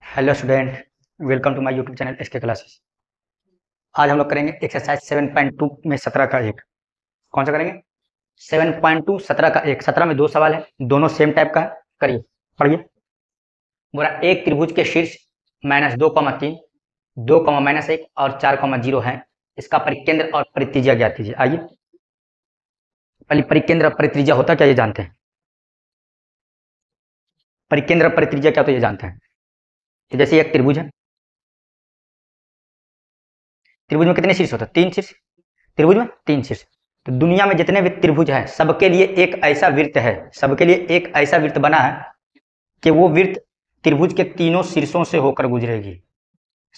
Hello student, welcome to my YouTube channel SK classes. आज हम लोग करेंगे एक्सरसाइज 7.2 में 17 का एक। कौन सा करेंगे? 7.2 17 का एक। 17 में दो सवाल है, दोनों सेम टाइप का है। करिए, पढ़िए। बोला एक त्रिभुज के शीर्ष -2,3, 2, -1 और 4, 0 है। इसका परिकेंद्र और परित्रिज्या ज्ञात कीजिए। आइए, पहले परिकेंद्र और परित्रिज्या होता क्या ये जानते हैं। परिकेंद्र और परित्रिज्या क्या, तो ये जानते हैं। जैसे एक त्रिभुज है, त्रिभुज में कितने शीर्ष होते हैं? 3 शीर्ष। त्रिभुज में 3 शीर्ष। तो दुनिया में जितने भी त्रिभुज हैं, सबके लिए एक ऐसा वृत्त है, सबके लिए एक ऐसा वृत्त बना है कि वो वृत्त त्रिभुज के तीनों शीर्षों से होकर गुजरेगी।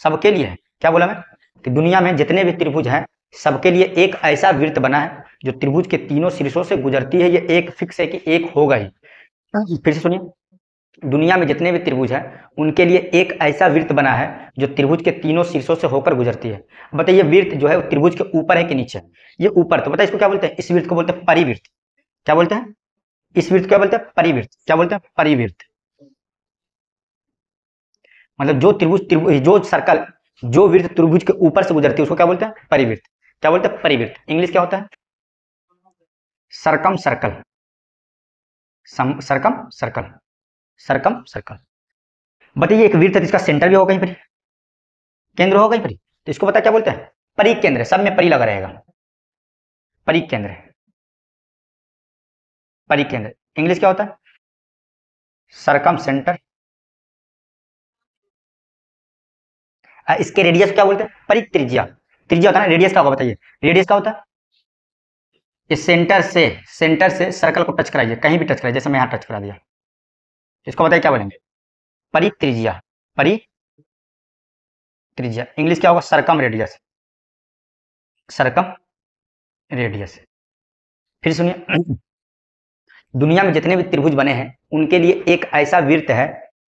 सबके लिए है। क्या बोला मैं? कि दुनिया में जितने भी त्रिभुज हैं, सबके लिए एक ऐसा वृत्त बना है जो त्रिभुज के तीनों शीर्षों से गुजरती है। ये एक फिक्स है कि एक होगा ही। फिर से सुनिए, दुनिया में जितने भी त्रिभुज हैं, उनके लिए एक ऐसा वृत्त बना है जो त्रिभुज के तीनों शीर्षों से होकर गुजरती है। बताइए, वृत्त जो है वो त्रिभुज के ऊपर है कि नीचे? ये ऊपर। तो बताइए इसको क्या बोलते हैं? इस वृत्त को बोलते हैं परिवृत्त। क्या बोलते हैं? इस वृत्त को क्या बोलते हैं? परिवृत्त। क्या बोलते हैं? परिवृत्त। मतलब जो त्रिभुज जो सर्कल, जो वृत्त त्रिभुज के ऊपर से गुजरती है उसको क्या बोलते हैं? परिवृत्त। क्या बोलते हैं? परिवृत्त। इंग्लिश क्या होता है? सरकम सर्कल। सरकम सर्कल। सरकम सर्कल। बताइए, एक वृत्त है जिसका सेंटर भी होगा कहीं पर, केंद्र होगा कहीं पर, तो इसको पता क्या बोलते हैं? परिकेंद्र। सब में परि लगा रहेगा। परिकेंद्र। परिकेंद्र। इंग्लिश क्या होता है? सरकम सेंटर। इसके रेडियस क्या बोलते हैं? परित्रिज्या। त्रिज्या होता है ना, रेडियस क्या होगा बताइए? रेडियस क्या होता है? इस सेंटर से सर्कल को टच कराइए, कहीं भी टच कराइए, जैसे मैं यहाँ टच करा दिया। इसको बताइए क्या बोलेंगे? परित्रिज्या। परित्रिज्या। इंग्लिश क्या होगा? सरकम रेडियस। सरकम रेडियस। फिर सुनिए, दुनिया में जितने भी त्रिभुज बने हैं, उनके लिए एक ऐसा वृत्त है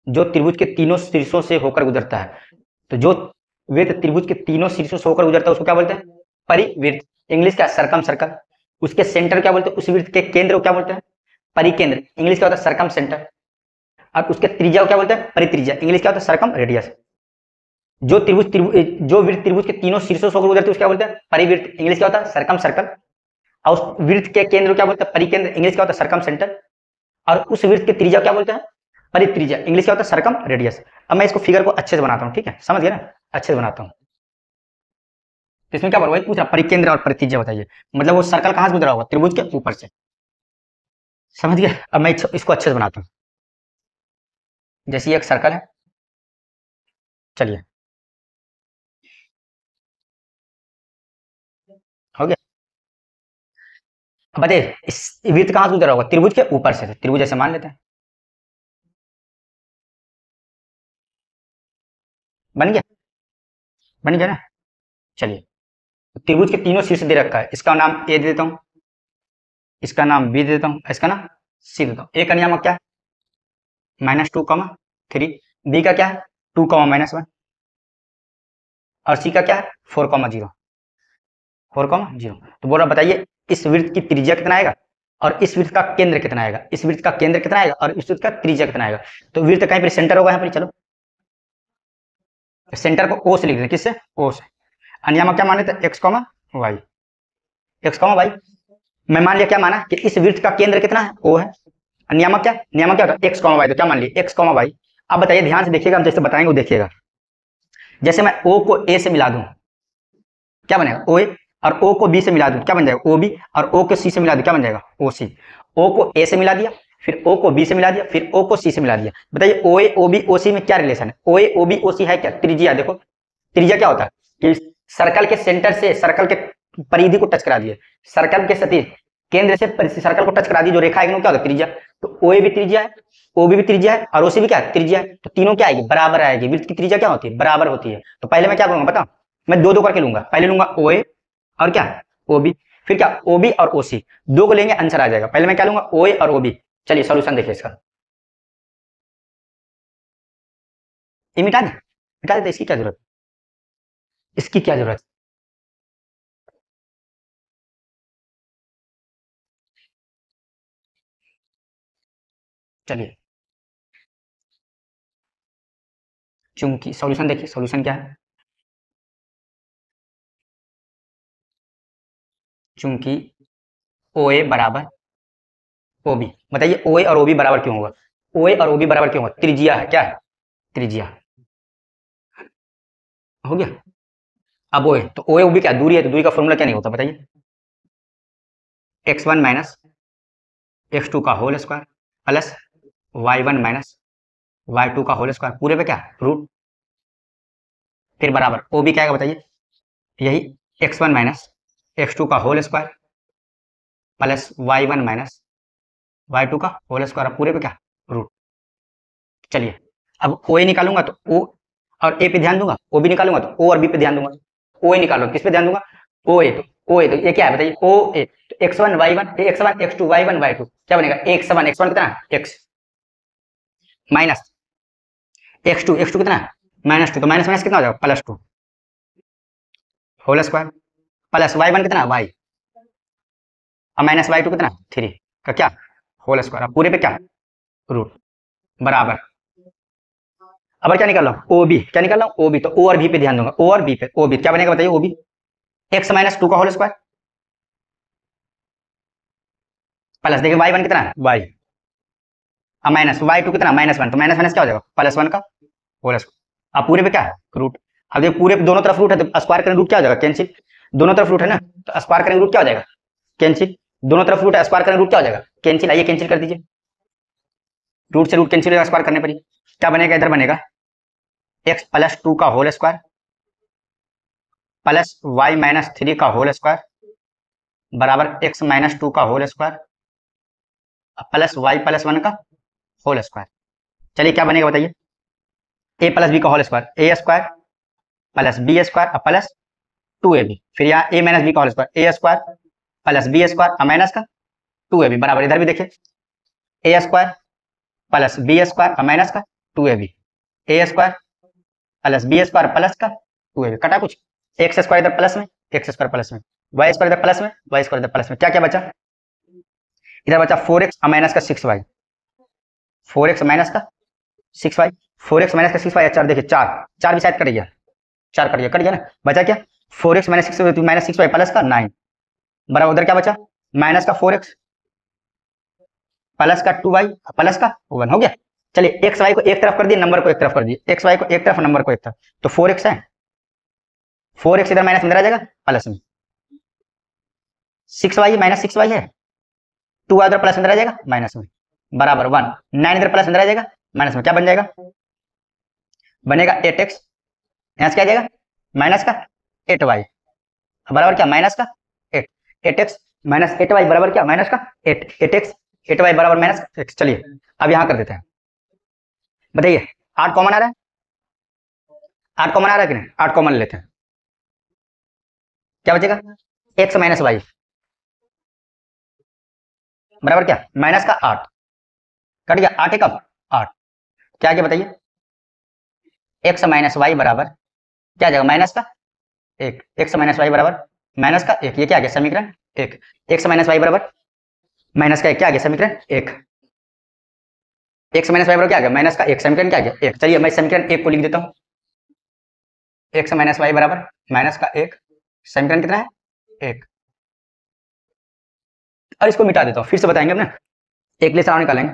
जो त्रिभुज के तीनों शीर्षों से होकर गुजरता है। तो जो वृत्त त्रिभुज के तीनों शीर्षों से होकर गुजरता है उसको क्या बोलते हैं? परिवृत्त। इंग्लिश क्या? सरकम सर्कल। उसके सेंटर क्या बोलते हैं? उस वृत्त के केंद्र को क्या बोलते हैं? परिकेंद्र। इंग्लिश क्या होता है? सरकम सेंटर। और उसके त्रिज्या को क्या बोलते हैं? परित्रिज्या। इंग्लिश क्या होता है? सरकम रेडियस। जो वृत्त त्रिभुज के तीनों शीर्षों से होकर गुजरती है उसको क्या बोलते हैं? परिवृत्त। इंग्लिश क्या होता है? सरकम सर्कल। और उस वृत्त के केंद्र को क्या बोलते हैं? परिकेंद्र। इंग्लिश क्या होता है? सरकम सेंटर। और उस वृत्त की त्रिज्या क्या बोलते हैं? परित्रिज्या। इंग्लिश क्या होता है? सरकम रेडियस। अब मैं इसको फिगर को अच्छे से बनाता हूँ, ठीक है? समझ गए ना? अच्छे से बनाता हूँ। तो इसमें क्या वही पूछ रहा, परिकेंद्र और परित्रिज्या बताइए। मतलब वो सर्कल कहां से गुजरा होगा? त्रिभुज के ऊपर से। समझ गए? अब मैं इसको अच्छे से बनाता हूँ। जैसे ये एक सर्कल है, चलिए, हो गया। अब बताइए इस वृत्त कहां से गुजरा होगा? त्रिभुज के ऊपर से। त्रिभुज ऐसे मान लेते हैं। बन गया? बन गया ना? चलिए, तो त्रिभुज के तीनों शीर्ष दे रखा है। इसका नाम ए दे देता हूँ, इसका नाम बी दे देता हूँ, इसका नाम सी देता हूँ। ए का नियामक क्या है? -2, 3। बी का क्या है? 2, -1। और सी का क्या है? 4, 0। 4, 0। तो बोला बताइए इस वृत्त की त्रिज्या कितना आएगा और इस वृत्त का केंद्र कितना आएगा? इस वृत्त का केंद्र कितना आएगा और इस वृत्त का त्रिज्या कितना आएगा? तो वृत्त कहीं पर सेंटर होगा यहाँ पर, चलो सेंटर को ओ से लिख दें। किससे? ओ से। अनियामक क्या माने थे? X comma y. X comma y. मैं मान लिया, क्या माना कि इस वृत्त का केंद्र कितना है? ओ है। नियामक क्या? नियामक क्या होता है? X comma y. तो क्या मान लिया? X comma y. अब बताइए, ध्यान से देखिएगा, हम जैसे बताएंगे वो देखिएगा। जैसे मैं ओ को ए से मिला दूं, क्या बनेगा? ओ ए। और ओ को बी से मिला दूं, क्या बन जाएगा? O B. और ओ को सी से मिला दूं, क्या बन जाएगा? ओ सी। ओ को ए से मिला दिया, फिर ओ को बी से मिला दिया, फिर ओ को सी से मिला दिया। बताइए ओ ए ओ बी ओ सी में क्या रिलेशन है? ओ ए ओ बी ओ सी है क्या? त्रिज्या। देखो त्रिज्या क्या होता है कि सर्कल के सेंटर से सर्कल के परिधि को टच करा दिए, सर्कल के सतह केंद्र से सर्कल को टच करा दी जो रेखा है, क्या होता है? त्रिज्या। तो ओ ए भी त्रिज्या है, ओ बी भी त्रिज्या है, और ओ सी भी क्या है? त्रिज्या है। तो तीनों क्या आएगी? बराबर आएगी। वृत्त की त्रिज्या क्या होती है? बराबर होती है। तो पहले मैं क्या करूंगा बताओ? मैं दो दो करके लूंगा। पहले लूंगा ओ ए और क्या? O B. फिर क्या? ओ बी और ओ सी। दो को लेंगे, आंसर आ जाएगा। पहले मैं क्या लूंगा? ओ ए और ओ बी। चलिए सोल्यूशन देखिए इसका। ये मिटा दे, मिटा देते, इसकी क्या जरूरत? इसकी क्या जरूरत? चलिए, चूंकि सॉल्यूशन देखिए, सॉल्यूशन क्या है, चूंकि ओ ए बराबर ओ बी। बताइए ओ ए और ओ बी बराबर क्यों होगा? ओ ए और ओ बी बराबर क्यों होगा? त्रिज्या है, क्या है? त्रिज्या। हो गया। अब ओ ए, तो ओ ए ओ बी क्या दूरी है, तो दूरी का फॉर्मूला क्या नहीं होता बताइए? x1 माइनस x2 का whole square plus y1 minus y2 का होल स्क्वायर पूरे पे क्या रूट, फिर बराबर ओ बी क्या है बताइए? यही x1 माइनस x2 का whole square plus y1 minus y2 का होल स्क्वायर पूरे पे क्या रूट। चलिए अब ओ ए निकालूंगा तो ओ और ए पे ध्यान दूंगा, ओ बी निकालूंगा तो ओ और बी पे ध्यान दूंगा। ओ ए निकालो किस पे ध्यान दूंगा? ओ ए, तो ओ ए तो ये क्या है बताइए? ओ ए तो x1 y1 x1 x2 y1 y2 क्या बनेगा? x1 x1 कितना x माइनस x2 कितना -2, तो माइनस माइनस कितना हो जाएगा +2 होल स्क्वायर प्लस y1 कितना y और माइनस y2 कितना 3 का क्या होल स्क्वायर, अब पूरे पे क्या रूट बराबर। अब क्या निकाल रहा हूँ? ओ बी, क्या निकाल रहा हूँ? ओ बी, तो ओ और बी पे ध्यान दूंगा, ओ और बी पे, ओ बी क्या बनेगा बताइए? ओ बी x माइनस 2 का होल स्क्वायर प्लस देखिए y1 कितना है y और माइनस y2 कितना -1, तो माइनस माइनस क्या हो जाएगा +1 का होल स्क्वायर। अब पूरे पे क्या है रूट। अब देखिए पूरे पे दोनों तरफ रूट है तो स्क्वायर करें रूट क्या हो जाएगा कैंसिल, दोनों तरफ रूट है ना तो स्क्वायर करें रूट क्या हो जाएगा कैंसिल, दोनों तरफ रूट है स्क्वायर करें रूट क्या हो जाएगा कैंसिल। आइए कैंसिल कर दीजिए, रूट से रूट कैंसिल होगा स्क्वायर करने पर ही। क्या बनेगा? इधर बनेगा x प्लस 2 का whole square plus y minus 3 का होल स्क्वायर बराबर x माइनस 2 का whole square plus y plus 1 का होल स्क्वायर। चलिए क्या बनेगा बताइए? a प्लस बी का whole square a square plus b square plus 2ab, फिर यहाँ a माइनस बी का whole square a square plus b square minus का 2ab बराबर इधर भी देखिए a square plus b square minus का 2ab, a square plus b square plus का 2ab, कटा कुछ एक्स स्क्वायर इधर प्लस में, एक्स स्क्वायर प्लस में, वाई स्क्वायर इधर प्लस में, वाई स्क्वायर इधर प्लस में, क्या क्या बचा? इधर बचा 4x माइनस का 6y, 4x माइनस का 6y, 4x माइनस का 6y, 4 देखिए 4 4 भी शायद कट गया, 4 कट गया ना, बचा क्या 4x माइनस 6y प्लस का 9 बराबर उधर क्या बचा माइनस का 4x प्लस का 2y प्लस का 1 हो गया। चलिए एक्स वाई को एक तरफ कर दिए, नंबर को एक तरफ कर दिए, एक्स वाई को एक तरफ नंबर को एक तरफ, तो 4x है, 4x इधर माइनस में इधर आ जाएगा प्लस में, 6y माइनस 6y है, 2 इधर प्लस में इधर आ जाएगा माइनस में बराबर 1, 9 इधर प्लस में इधर आ जाएगा माइनस में, क्या बन जाएगा बनेगा 8x, यहाँ से क्या आ जाएगा माइनस का 8y बराबर क्या माइनस का 8, 8x माइनस 8y बराबर क्या माइनस का 8, 8x 8y बराबर माइनस x। चलिए अब यहाँ कर देते हैं, बताइए 8 कॉमन आ रहा है, 8 कॉमन आ रहा है कि नहीं, 8 कॉमन लेते हैं, क्या बचेगा x माइनस वाई बराबर क्या माइनस का 8, कट गया 8 कब 8, क्या आगे बताइए x माइनस वाई बराबर क्या आ जाएगा माइनस का 1, x माइनस वाई बराबर माइनस का 1, ये क्या आ गया समीकरण 1, x माइनस वाई बराबर माइनस का 1, क्या आ गया समीकरण 1, x माइनस वाई बराबर क्या आ गया माइनस का 1, समीकरण क्या आ गया 1। चलिए मैं समीकरण 1 को लिख देता हूँ, x माइनस वाई बराबर माइनस का 1, समीकरण कितना है 1, और इसको मिटा देता हूँ, फिर से बताएंगे अपने एक ले सारा निकालेंगे,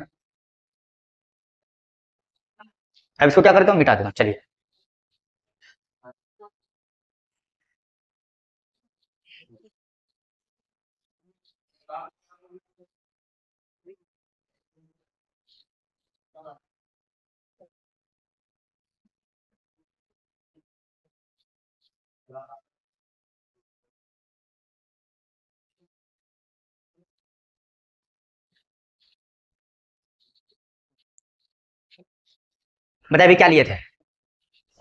अब इसको क्या करता हूँ मिटा देता हूँ। चलिए बताइए अभी क्या लिए थे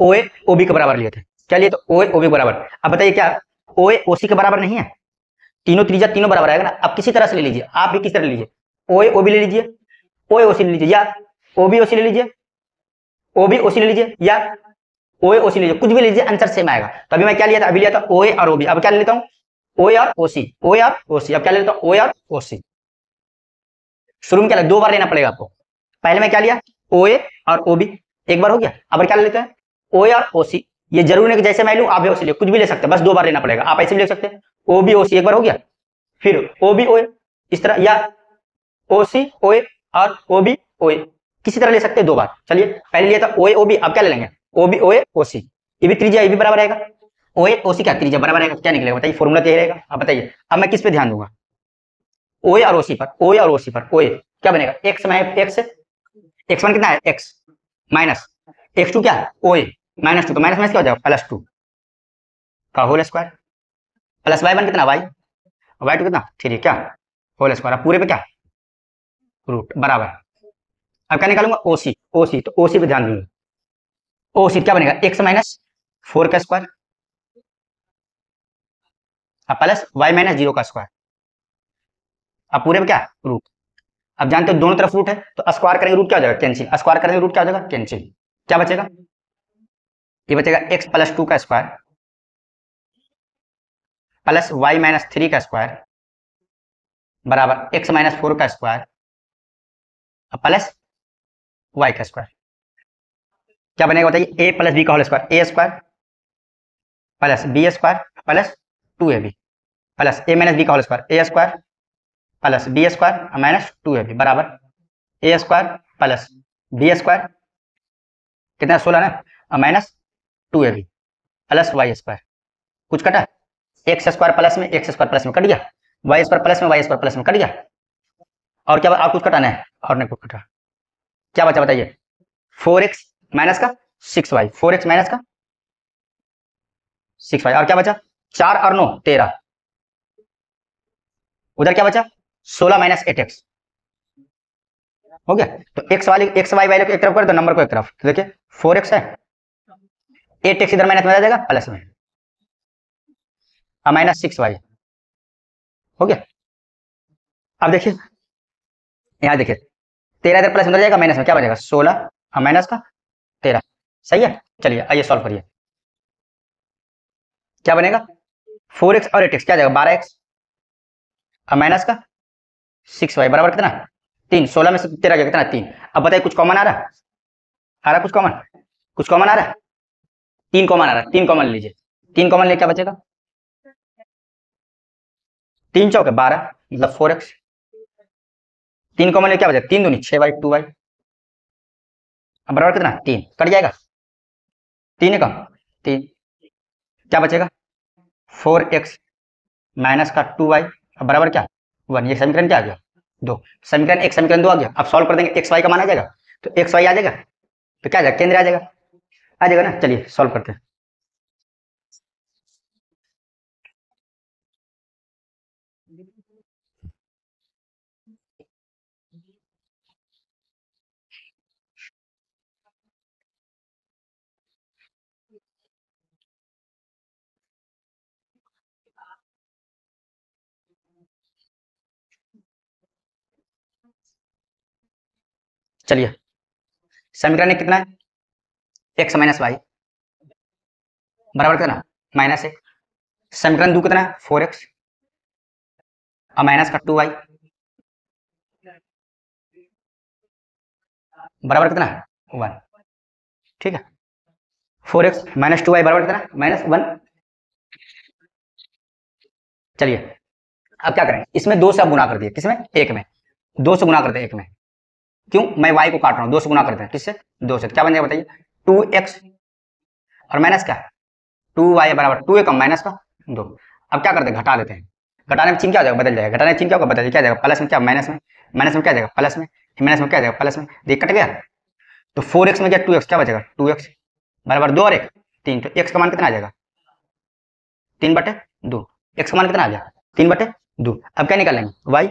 ओ ए ओ बी के बराबर लिए थे, क्या लिए तो ओ ए ओ बी के बराबर। अब बताइए क्या ओ ए ओ सी के बराबर नहीं है, तीनों त्रिज्या तीनों बराबर आएगा ना। अब किसी तरह से ले लीजिए, आप भी किस तरह ले लीजिए, ओ ए ओ बी ले लीजिए, ओ ए ओ सी ले लीजिए, या ओ बी ओ सी ले लीजिए, ओ बी ओ सी ले लीजिए, या ओ ए ओ सी ले लीजिए, कुछ भी ले लीजिए आंसर सेम आएगा। तो अभी मैं क्या लिया था, अभी लिया था ओ ए और ओ बी, अब क्या ले लेता हूँ ओ ए और ओ सी, ओ ए और ओ सी, अब क्या ले लेता हूँ ओ ए और ओ सी। शुरू में क्या दो बार लेना पड़ेगा आपको, पहले में क्या लिया ओ ए और ओ बी एक बार हो गया, अब क्या ले लेते हैं ओ और ओ सी, ये जरूरी नहीं कि जैसे मैं लूँ आप भी ओ सी ले, कुछ भी ले सकते हैं, बस 2 बार लेना पड़ेगा। आप ऐसे भी ले सकते हैं, ओ बी ओ सी एक बार हो गया, फिर ओ बी ओ ए इस तरह, या ओ सी ओ ए और ओ बी ओ ए, किसी तरह ले सकते हैं 2 बार। चलिए पहले लिया था ओ ए ओ बी, अब क्या ले लेंगे ओ बी ओ ए ओ सी, ये भी त्रिज्या ये भी बराबर रहेगा, ओ ए ओ सी क्या त्रिज्या बराबर रहेगा, क्या निकलेगा बताइए, फॉर्मूला तो यही रहेगा। अब बताइए अब मैं किस पे ध्यान दूंगा, ओ ए और ओ सी पर, ओ ए और ओ सी पर, ओ ए क्या बनेगा एक्स में एक्स, एक्स वन कितना है एक्स माइनस एक्स टू क्या है ओ ए माइनस टू, तो माइनस माइनस क्या हो जाएगा प्लस टू का whole square, plus y one कितना वाई टू कितना 3 क्या होल स्क्वायर, अब पूरे पे क्या रूट बराबर। अब क्या निकालूंगा ओसी, ओसी तो ओसी पे ध्यान दूंगा, ओसी क्या बनेगा एक्स माइनस 4 का स्क्वायर अब प्लस वाई माइनस 0 का स्क्वायर, अब पूरे पे क्या रूट। अब जानते हो दोनों तरफ रूट है तो स्क्वायर करेंगे रूट क्या हो जाएगा कैंसिल, स्क्वायर करेंगे रूट क्या हो जाएगा कैंसिल, क्या बचेगा ये बचेगा एक्स प्लस 2 का स्क्वायर प्लस वाई माइनस 3 का स्क्वायर बराबर एक्स माइनस 4 का स्क्वायर प्लस वाई का स्क्वायर, क्या बनेगा बताइए ए प्लस बी का whole square, a square plus b square plus 2ab plus a minus b का whole square, a square plus b square minus 2ab बराबर a square plus b square कितना 16 ना minus 2ab plus Y square, कुछ कटा x square plus में x square plus में cut गया, Y square plus में वाई स्क्वायर प्लस में कट गया, और क्या आप कुछ कटाना है और नहीं कुछ कटा, क्या बचा बताइए 4x माइनस का 6y, 4x माइनस का 6y, और क्या बचा 4 और 9 13, उधर क्या बचा 16 माइनस 8x हो गया। तो एक्स वाली एक्स वाई वैल्यू को एक तरफ कर दो, नंबर को एक तरफ, तो देखिए 4x है 8x इधर माइनस में आ जाएगा प्लस में माइनस 6y हो गया। अब देखिए यहाँ देखिए 13 इधर प्लस में जाएगा माइनस में, क्या बनेगा 16 माइनस का 13, सही है। चलिए आइए सॉल्व करिए, क्या बनेगा 4x और 8x क्या जाएगा 12x माइनस का 6y बराबर कितना 3, 16 में से 13 गया कितना 3। अब बताइए कुछ कॉमन आ रहा कुछ कॉमन आ रहा है 3 कॉमन आ रहा है, 3 कॉमन लीजिए, 3 कॉमन ले क्या बचेगा 3 चौके 12 मतलब 4x, 3 कॉमन ले क्या बचेगा 3 दूनी 6y 2y अब बराबर कितना 3 कट जाएगा 3 का 3 क्या बचेगा 4x माइनस का 2y बराबर क्या 1, ये समीकरण क्या आ गया 2, समीकरण एक समीकरण 2 आ गया। अब सॉल्व कर देंगे एक्स वाई का मान आ जाएगा, तो एक्स वाई आ जाएगा तो क्या आ जाएगा केंद्र आ जाएगा ना। चलिए सॉल्व करते हैं, चलिए समीकरण एक कितना है एक्स माइनस वाई बराबर कितना माइनस 1, समीकरण 2 कितना है 4x और माइनस का 2y बराबर कितना है 1, ठीक है 4x माइनस 2y बराबर कितना माइनस 1। चलिए अब क्या करें, इसमें 2 से अब गुना कर दिए, किसमें एक में 2 से गुना करते हैं एक में, क्यों मैं y को काट रहा हूँ 2 से गुना करते हैं किससे 2 से, क्या बन जाएगा बताइए 2x और माइनस क्या 2y बराबर 2a कम माइनस का 2। अब क्या करते हैं घटा लेते हैं, घटाने में चिन्ह क्या हो जाएगा बदल जाएगा, घटाने में चिन्ह क्या होगा बदल क्या जाएगा प्लस में क्या माइनस में, माइनस में क्या जाएगा प्लस में, माइनस में क्या जाएगा प्लस में, देख कट गया। तो 4x में क्या 2x क्या बचेगा 2x बराबर 2 और 1 3, तो x का मान कितना आ जाएगा 3/2, x का मान कितना आ गया 3/2। अब क्या निकालेंगे y,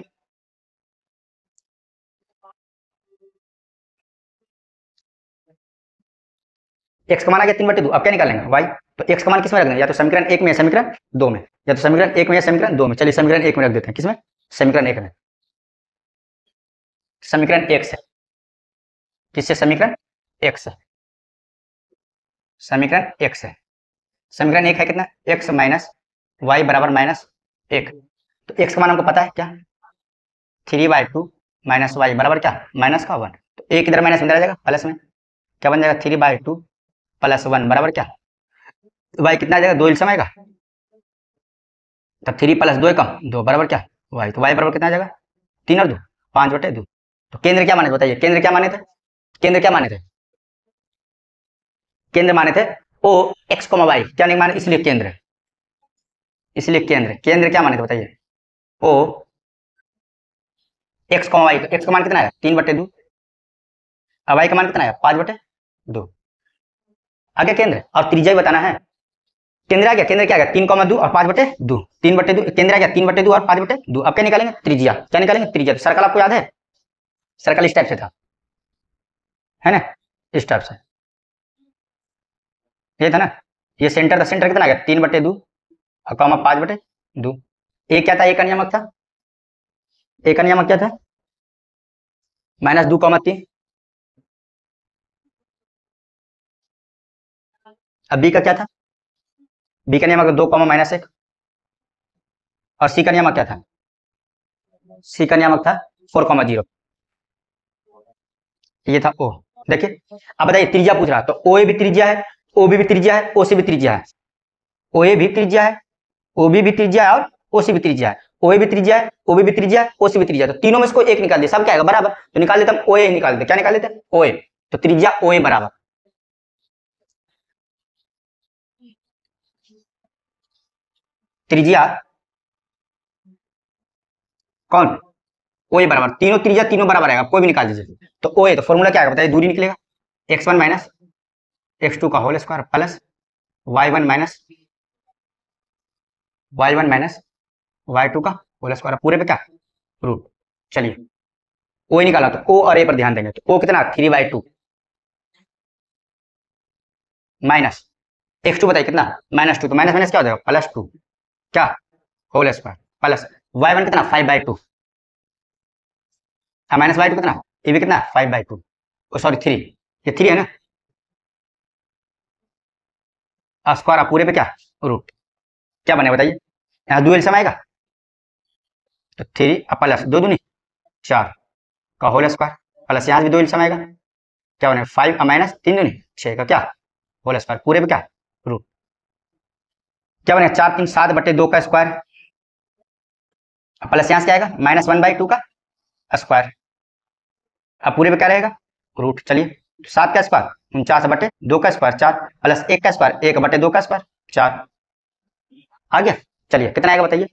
x का मान आ गया 3/2, अब क्या निकालेंगे y, तो x का मान किस में रख देंगे, या तो समीकरण 1 में या समीकरण 2 में, या तो समीकरण 1 में या समीकरण 2 में। चलिए समीकरण 1 में रख देते हैं, किसमें समीकरण 1 में, समीकरण 1 से, किससे समीकरण 1 से, समीकरण 1 से, समीकरण 1 है कितना x माइनस वाई बराबर माइनस 1, तो x का मान हमको पता है क्या 3/2 माइनस वाई बराबर क्या माइनस का 1, तो एक इधर माइनस में इधर आ जाएगा प्लस में, क्या बन जाएगा 3/2 प्लस 1 बराबर क्या, तो वाई कितना आ जाएगा, 2 एलसीएम आएगा, तो 3 प्लस 2 एकम 2 बराबर क्या वाई, तो वाई बराबर कितना आ जाएगा, 3 और 2 5/2। तो केंद्र क्या माने थे बताइए, केंद्र क्या माने थे, केंद्र क्या माने थे, केंद्र माने थे ओ एक्स कॉमा वाई, क्या नहीं माने, इसलिए केंद्र, इसलिए केंद्र, केंद्र क्या माने थे बताइए, ओ एक्स कॉमा वाई, तो एक्स का मान कितना है 3/2, और वाई का मान कितना है 5/2। आगे केंद्र और त्रिज्या बताना है, केंद्र आ गया, केंद्र क्या आ गया 3,2 और 5/2, 3/2 केंद्र आ गया 3/2 और 5/2। अब क्या निकालेंगे त्रिज्या, क्या निकालेंगे त्रिज्या, तो सर्कल आपको याद है, सर्कल इस टाइप से था, है ना, इस टाइप से ये था ना, ये सेंटर था, सेंटर कितना आ गया 3/2 और कॉमा 5/2। ए क्या था, ए का नियामक था, ए का नियामक क्या था -2,3। अब बी का क्या था, बी का नियामक 2, -1, और सी का नियामक क्या था, सी का नियामक था 4,0। ये था ओ, देखिए अब बताइए त्रिज्या पूछ रहा, तो ओ ए भी त्रिज्या है, ओ बी भी त्रिज्या है, ओ सी भी त्रिज्या है, ओ ए भी त्रिज्या है, ओ बी भी त्रिज्या है, और ओ सी भी त्रिज्या है, ओ ए भी त्रिज्या है, ओ बी भी त्रिज्या है, ओ सी भी त्रिज्या है, तो तीनों में से कोई एक निकाल दिया, सब क्या आएगा बराबर, तो निकाल देता हम ओ ए निकाल देते, क्या निकाल देते ओ ए, तो त्रिज्या ओ ए बराबर, त्रिज्या कौन, ओ ए बराबर, तीनों त्रिज्या तीनों बराबर आएगा, कोई भी निकाल दीजिए, तो ओ ए, तो फॉर्मूला क्या आएगा बताइए, दूरी निकलेगा x1 माइनस x2 का whole square plus y1 minus y1 minus y2 का होल स्क्वायर, पूरे पे क्या रूट। चलिए ओ निकाला, तो ओ और ए पर ध्यान देंगे, तो ओ कितना 3/2 माइनस x2 बताइए कितना -2, तो माइनस माइनस क्या हो जाएगा +2 क्या होल स्क्वायर प्लस y1 कितना 5/2, माइनस y2 कितना, ये भी कितना 5/2, सॉरी 3, ये 3 है ना, स्क्वायर पूरे पे क्या रूट, क्या बने बताइए, यहाँ 2 एलसीएम आएगा, तो 3 प्लस 2 दूनी 4 का होल स्क्वायर प्लस यहाँ भी 2 एलसीएम आएगा, क्या बने 5 माइनस 3 दूनी 6 का क्या होल स्क्वायर, पूरे पे क्या रूट, क्या बने 4 3 7/2 का स्क्वायर, प्लस यहाँ से क्या आएगा -1/2 का स्क्वायर, अब पूरे पे क्या रहेगा रूट। चलिए 7 का स्क्वायर 49/2 का स्क्वायर 4 प्लस 1 का स्क्वायर 1/2 का स्क्वायर 4 आ गया। चलिए कितना आएगा बताइए,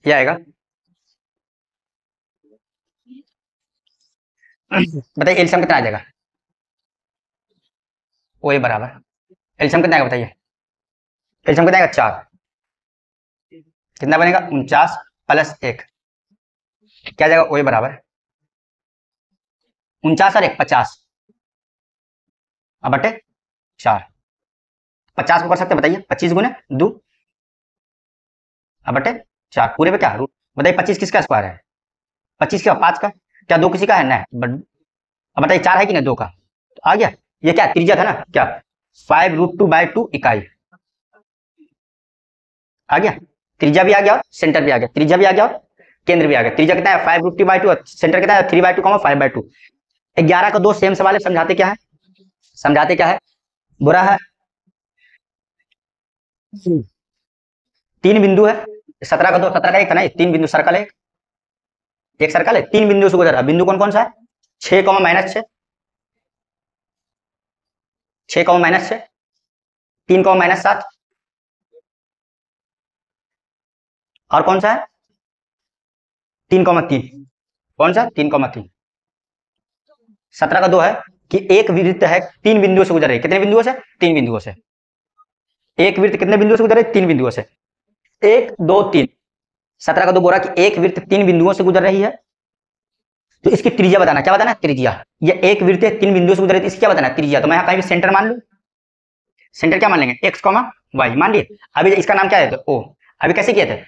ये आएगा बताइए एलसीएम कितना आ जाएगा, ओ ए बराबर एलसीएम कितना आएगा बताइए, एलसीएम कितना आएगा 4, कितना बनेगा 49 प्लस 1, क्या जाएगा ओ ए बराबर 49 और 1 50 बटे 4, 50 को कर सकते बताइए 25 गुने 2 बटे 4 पूरे पे क्या रूट, बताइए 25 किसका स्क्वायर है, 25 का 5 का, क्या 2 किसी का है ना, अब बताइए 4 है कि ना 2 का, तो आ गया, ये क्या त्रिज्या था ना क्या 5√2/2 इकाई आ गया, त्रिज्या भी आ गया और सेंटर भी आ गया, त्रिज्या भी आ गया और केंद्र भी आ गया, त्रिज्या कितना है 5√2/2 और सेंटर कितना है 3/2 5/2। 11 का 2 सेम सवाल है, समझाते क्या है, समझाते क्या है, बुरा है, 3 बिंदु है, 17 का 2 17 का 1 था ना, 3 बिंदु सर्कल है, एक सर्कल है 3 बिंदु से गुजर रहा, बिंदु कौन कौन सा है 6, -6, 6, -6, 3, -7, और कौन सा है 3,3, कौन सा 3,3। 17 का 2 है कि एक वृत्त है 3 बिंदुओं से गुजर रही, कितने बिंदुओं से 3 बिंदुओं से, एक वृत्त कितने बिंदुओं से गुजर रही 3 बिंदुओं से, 1 2 3, 17 का 2 बोला कि एक वृत्त 3 बिंदुओं से गुजर रही है, तो इसकी त्रिज्या बताना, क्या बताना त्रिज्या, ये एक वृत्त 3 बिंदुओं से गुजर रही है, इसकी क्या बताना त्रिज्या, तो मैं यहाँ कहीं भी सेंटर मान लूं, सेंटर क्या मान लेंगे x, y मान लिए, अभी इसका नाम क्या है तो o, अभी कैसे किए थे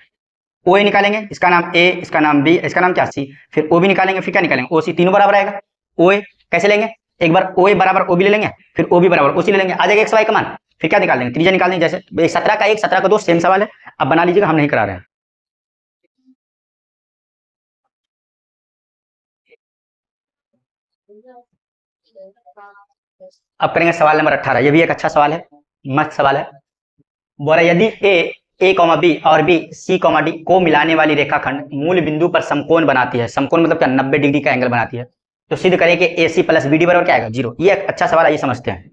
ओ ए निकालेंगे, इसका नाम ए, इसका नाम बी, इसका नाम क्या सी, फिर ओ भी निकालेंगे, फिर क्या निकालेंगे ओ सी, तीनों बराबर आएगा, ओ ए कैसे लेंगे, एक बार ओ ए बराबर ओ बी ले लेंगे, फिर ओ बी बराबर ओ सी ले लेंगे, आ जाएगा एक्स वाई का मान, फिर क्या निकाल देंगे त्रिज्या निकाल देंगे, जैसे 17 का 1 17 का 2 सेम सवाल है, अब बना लीजिएगा, हम नहीं करा रहे हैं। अब करेंगे सवाल नंबर 18। ये भी एक अच्छा सवाल है, मस्त सवाल है। बोला यदि ए कॉमा बी और बी सी कॉमा डी को मिलाने वाली रेखाखंड मूल बिंदु पर समकोण बनाती है, समकोण मतलब क्या, 90 डिग्री का एंगल बनाती है, तो सिद्ध करें कि ए सी प्लस बी डी बराबर क्या आएगा, 0। ये एक अच्छा सवाल है, ये समझते हैं।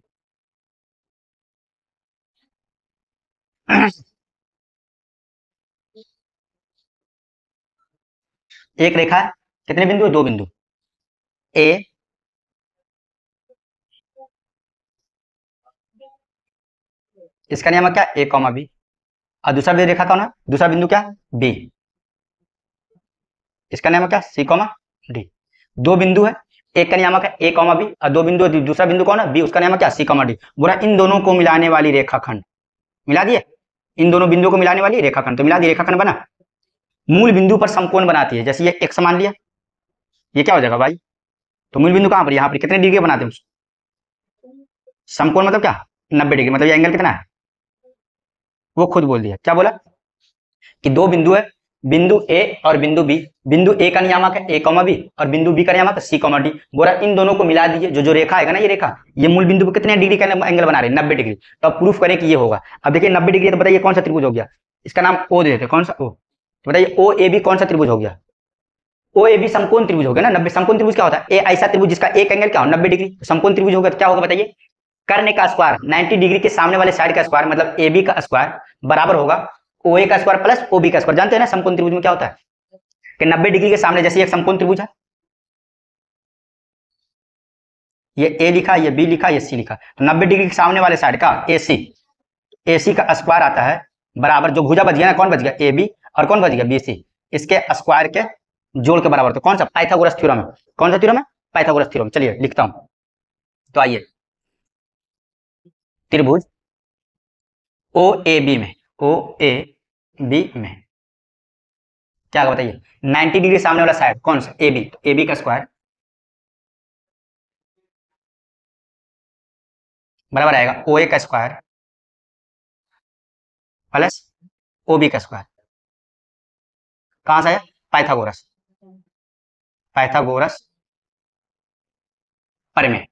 एक रेखा है, कितने बिंदु है, 2 बिंदु, ए, इसका नियम क्या, ए कॉमा बी, और दूसरा भी रेखा कौन है, दूसरा बिंदु क्या, बी, इसका नियम क्या, सी कॉमा डी। 2 बिंदु है, एक का नियामक है ए कॉमा बी, और 2 बिंदु, दूसरा बिंदु कौन है, बी, उसका नियामक क्या, सी कॉमा डी। बोला इन दोनों को मिलाने वाली रेखाखंड, मिला दिए, इन दोनों बिंदुओं को मिलाने वाली रेखाखंड, तो मिला दी, रेखाखंड बना, मूल बिंदु पर समकोण बनाती है। जैसे ये एक्स मान लिया, ये क्या हो जाएगा भाई, तो मूल बिंदु कहां पर, यहाँ पर, कितने डिग्री बनाते हैं, समकोण मतलब क्या, 90 डिग्री, मतलब ये एंगल कितना है, वो खुद बोल दिया, क्या बोला कि 2 बिंदु है, बिंदु ए और बिंदु बी, बिंदु ए का नियामक है ए कॉमा बी, और बिंदु बी का नियामक है सी कॉमा डी। बोला इन दोनों को मिला दीजिए, जो रेखा है ना, ये रेखा, ये मूल बिंदु पर कितने डिग्री का एंगल बना रहे हैं, 90 डिग्री। तो अब प्रूफ करें कि ये होगा। अब देखिए 90 डिग्री, तो बताइए कौन सा त्रिभुज हो गया, इसका नाम ओ दे देते, कौन सा, ओ, तो बताइए ओ ए बी कौन सा त्रिभुज हो गया, ओ ए बी समकोण त्रिभुज हो गया ना। 90 समकोण त्रिभुज क्या होता है, ए ऐसा त्रिभुज जिसका एक एंगल क्या हो, 90 डिग्री, समकोण त्रिभुज होगा, तो क्या होगा बताइए, कर्ण का स्क्वायर 90 डिग्री के सामने वाले साइड का स्क्वायर, मतलब ए बी का स्क्वायर बराबर होगा ओ ए का स्क्वायर प्लस ओ बी का स्क्वायर। जानते हैं ना समकोण त्रिभुज में क्या होता है कि 90 डिग्री के सामने, जैसे एक समकोण त्रिभुज है, ये ए लिखा, ये बी लिखा, ये सी लिखा, तो 90 डिग्री के सामने वाले साइड का ए सी का स्क्वायर आता है बराबर, जो भुजा बच गया ना, कौन बच गया, ए बी, और कौन बच गया, बी सी, इसके स्क्वायर के जोड़ के बराबर। तो कौन सा, पाइथागोरस थ्योरम है, कौन सा थ्योरम है, पाइथागोरस थ्योरम। चलिए लिखता हूं, तो आइए, त्रिभुज ओ ए बी में, ओ ए बी में क्या होगा बताइए, 90 डिग्री सामने वाला साइड कौन सा, ए बी, तो ए बी का स्क्वायर बराबर आएगा ओ ए का स्क्वायर प्लस ओ बी का स्क्वायर, कहां से आया, पाइथागोरस, पाइथागोरस प्रमेय।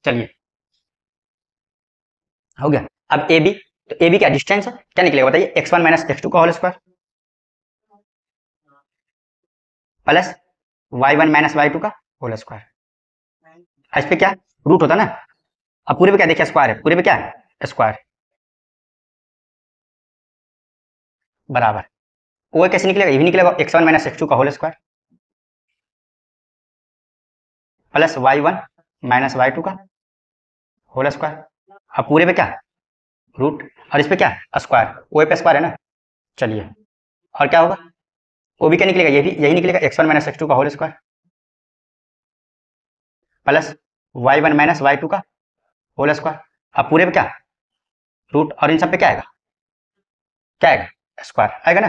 चलिए हो गया। अब ए बी, तो ए बी क्या डिस्टेंस है, क्या निकलेगा बताइए, x1 माइनस x2 का whole square plus y1 minus y2 का होल स्क्वायर। इस पे क्या रूट होता ना, अब पूरे पे क्या देखिए, स्क्वायर है, पूरे पे क्या है, स्क्वायर बराबर ओ कैसे निकलेगा, ये भी निकलेगा x1 माइनस x2 का whole square plus y1 minus y2 का होल स्क्वायर। अब पूरे पे क्या रूट, और इस पे क्या स्क्वायर, ओ पे स्क्वायर है ना। चलिए और क्या होगा, ओ भी क्या निकलेगा, ये भी यही निकलेगा, x1 माइनस x2 का whole square plus y1 minus y2 का होल स्क्वायर। अब पूरे पे क्या रूट, और इन सब पे क्या आएगा, क्या आएगा, स्क्वायर आएगा ना।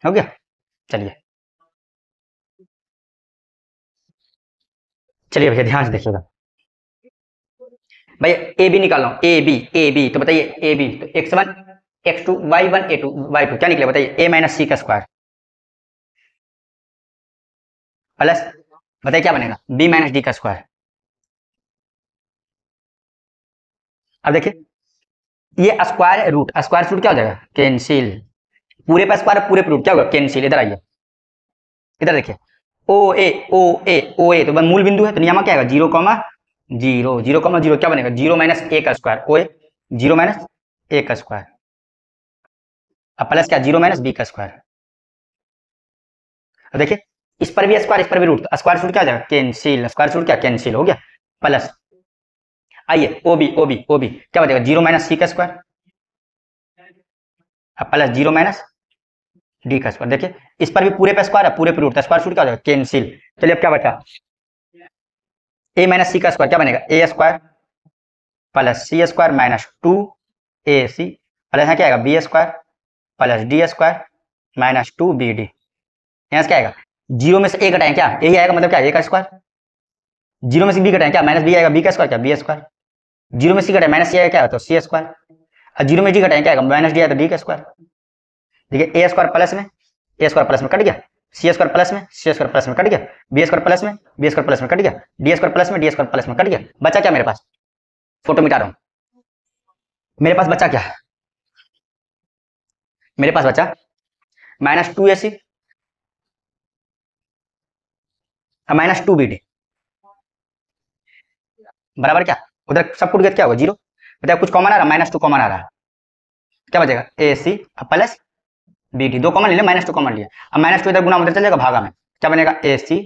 हो गया। चलिए चलिए भैया ध्यान से देखिएगा, भैया ए बी निकाल लो, ए बी, तो बताइए ए बी, तो x1 x2 y1 a2 y2 क्या निकलेगा बताइए, a माइनस सी का स्क्वायर प्लस, बताइए क्या बनेगा, b माइनस डी का स्क्वायर। अब देखिए ये स्क्वायर रूट, स्क्वायर रूट क्या हो जाएगा, कैंसिल, पूरे पे स्क्वायर पूरे पे रूट क्या होगा, कैंसिल। इधर आइए, इधर देखिए ओ ए तो मूल बिंदु है, तो नियम क्या आएगा, 0, 0 क्या बनेगा, 0 माइनस ए का स्क्वायर, ओ ए 0 माइनस ए का स्क्वायर, अब प्लस क्या 0 माइनस बी का स्क्वायर। अब देखिए इस पर भी स्क्वायर, इस पर भी रूट, स्क्वायर रूट क्या हो जाएगा, कैंसिल, स्क्वायर रूट क्या कैंसिल हो गया। प्लस आइए ओ बी क्या बचेगा, 0 माइनस सी का स्क्वायर, अब प्लस 0 माइनस डी का स्क्वायर। देखिए इस पर भी पूरे पे स्क्वायर है, पूरे पे रूट, स्क्वायर रूट क्या हो जाएगा, कैंसिल। चलिए अब क्या बचा, ए माइनस सी का स्क्वायर क्या बनेगा, a square plus c square minus 2 a c plus क्या आएगा, b square plus d square minus 2 b d. यहाँ से क्या आएगा, 0 में से ए घटाएं क्या, यही आएगा, मतलब क्या ए का स्क्वायर, 0 में से बी घटाएं क्या, माइनस बी आएगा, बी का स्क्वायर क्या, बी स्क्वायर, 0 में सी घटाएं माइनस सी आएगा क्या, तो सी स्क्वायर, और 0 में डी घटाएं क्या आएगा, माइनस डी आएगा, तो डी का स्क्वायर। देखिए ए स्क्वायर प्लस में कट गया, सी स्क्वायर प्लस में सी स्क्वायर प्लस में कट गया, बी स्क्वायर प्लस में बी स्क्वायर प्लस में कट गया, डी स्क्वायर प्लस में डी स्क्वायर प्लस में कट गया। बचा क्या मेरे पास, फोटो मिटा रहा हूं, मेरे पास बचा क्या, मेरे पास बचा -2ac -2bd बराबर क्या, उधर सब कुछ क्या होगा 0, बताया कुछ कॉमन आ रहा, -2 कॉमन आ रहा, क्या बचेगा AC प्लस BD, 2 कॉमन ले लिया, -2 कॉमन लिया, अब -2 इधर गुना उधर चल जाएगा भागा में, क्या बनेगा AC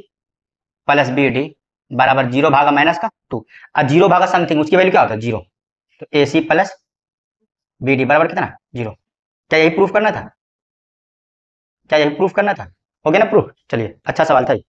प्लस BD बराबर 0 भागा -2, और 0 भागा समथिंग उसकी वैल्यू क्या होता है 0, तो AC प्लस BD बराबर कितना 0। क्या यही प्रूफ करना था, क्या यही प्रूफ करना था, हो गया ना प्रूफ। चलिए अच्छा सवाल था ये।